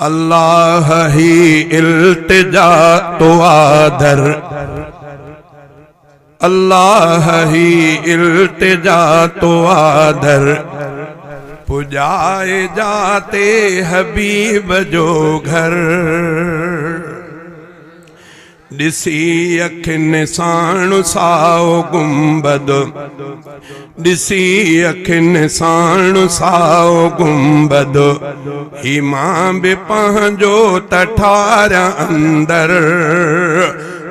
अल्लाह ही इल्तिजा तो आदर, अल्लाह ही इल्तिजा तो आदर, पुजाए जाते हबीब जो घर। दिसी अखिन साणु साओ गुंबद, दिसी अखिन साणु साओ गुंबद, इमाम बि पंहिंजो तठार अंदर।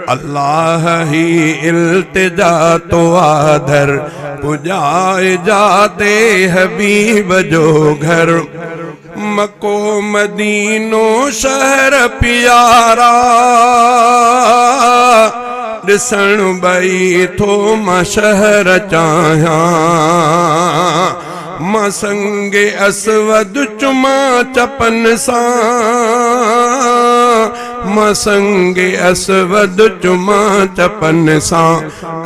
अल्लाह ही इल्तिजा तो आदर, पुजाए जाते हबीब जो घर। मको मदीनो शहर प्यारा, ॾिसण बई थो मां शहर चाहियां। मां संगे असवद चुमा चपन सां, मां संगे असवद चुमा चपन सां।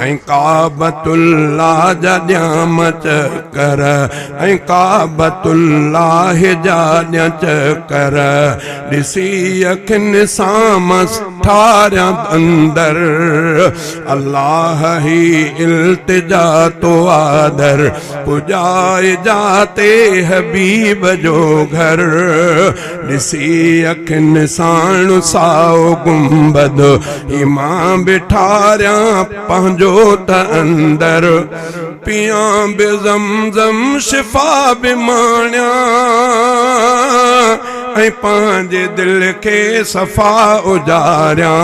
ऐं काबतुल्लाह जा ॼाम चकर, ऐं काबतुल्लाह जा ॼ चकर, ॾिसी अखिन सां मस ठारियां अंदर। अल्लाह ही इल्तिजा तो आदर, पुजाए जाते हबीब जो घर। ॾिसी अखिन साणु साओ गुंबद, इमाम बिठारियां पंहिंजो त अंदर। पियां बि ज़मज़म शिफ़ा बि माणियां, ऐं पंहिंजे दिल खे सफ़ा उजारियां।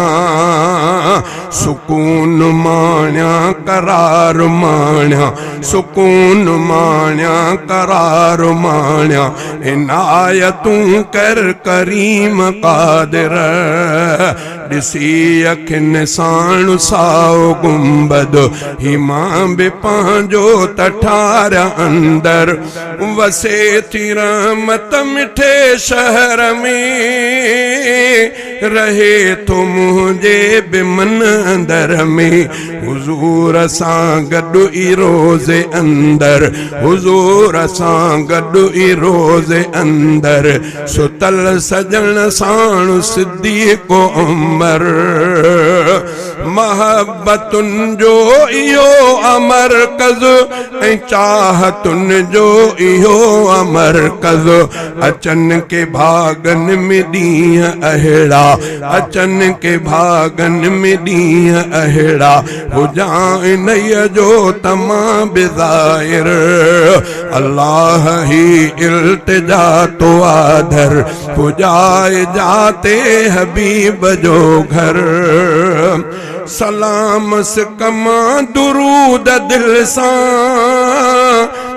सुकून माणियां करार माणियां, सुकून माणियां करार माणियां। इनायतूं कर करीम कादिर, ॾिसी अखिन साणु साओ गुंबद, इमाम बि पंहिंजो तठार अंदर। वसे थी रहमत मिठे शहर में, रहे तो मुंहिंजे बि मन अंदर में। हुजूर सां गॾु ई रोज़े अंदर, हुजूर सां गॾु ई रोज़े अंदर। सुतल सजण साणु सिद्दीक़ उमर, महबतुन जो इहो अमरकज़, ऐं चाहतुन जो इहो अमरकज़। अचन के भागन में ॾींहं अहिड़ा, अचन के भागन में ॾींहं अहिड़ा। हुजां इन्हीअ जो तमाम बिज़ाहिर। अल्लाह ही इल्तिजा तो आदर, पुजाए जाते हबीब जो घर। सलाम सिकमा दुरूद दिल सां,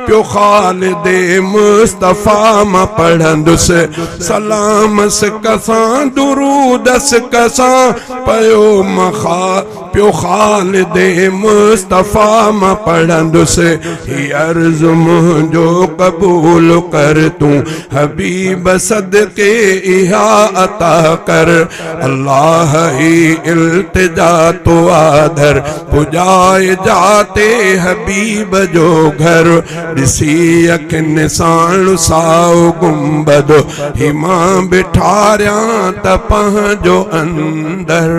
प्यो खालिदे मुस्तफ़ा मां पढ़ंदुसि। सलाम सिकसां दुरूद सिकसां, पयो मखा प्यो खालिदे मुस्तफ़ा मां पढ़ंदुसि। ही अर्ज़ मुंहिंजो क़बूल कर तूं, हबीब सदके इहा अता कर। अल्लाह ही इल्तिजा तो आदर, पुजाए जाते हबीब जो घर। ॾिसी अखिन साणु साओ गुंबद, इमाम बिठारियां त पंहिंजो अंदर।